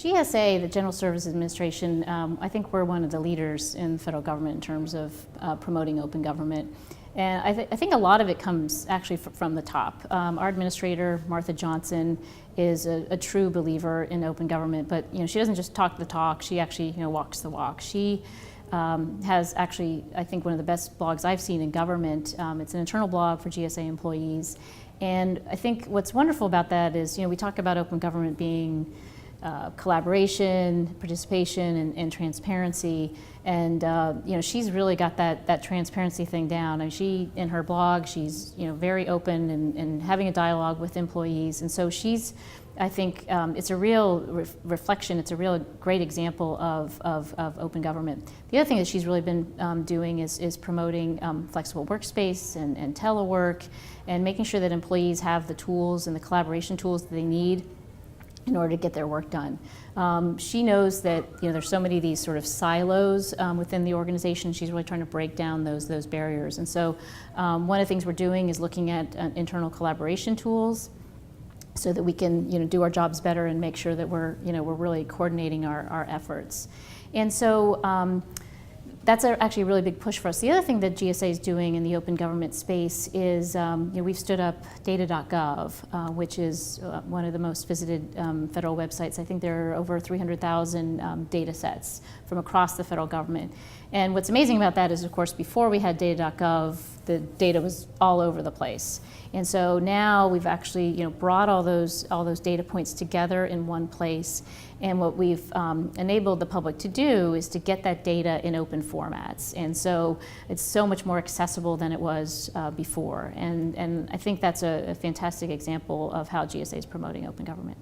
GSA, the General Services Administration, I think we're one of the leaders in the federal government in terms of promoting open government. And I think a lot of it comes actually from the top. Our administrator, Martha Johnson, is a true believer in open government, but she doesn't just talk the talk, she actually walks the walk. She has actually, I think, one of the best blogs I've seen in government. It's an internal blog for GSA employees. And I think what's wonderful about that is, we talk about open government being collaboration, participation, and transparency. And she's really got that transparency thing down. And she, in her blog, she's very open and having a dialogue with employees. And so she's, I think, it's a real reflection. It's a real great example of open government. The other thing that she's really been doing is promoting flexible workspace and telework, and making sure that employees have the tools and the collaboration tools that they need in order to get their work done. She knows that there's so many of these sort of silos within the organization. She's really trying to break down those barriers. And so one of the things we're doing is looking at internal collaboration tools so that we can do our jobs better and make sure that we're really coordinating our efforts. And so that's actually a really big push for us. The other thing that GSA is doing in the open government space is we've stood up data.gov, which is one of the most visited federal websites. I think there are over 300,000 data sets from across the federal government. And what's amazing about that is, of course, before we had data.gov, the data was all over the place. And so now we've actually brought all those data points together in one place. And what we've enabled the public to do is to get that data in open formats. And so it's so much more accessible than it was before. And I think that's a fantastic example of how GSA is promoting open government.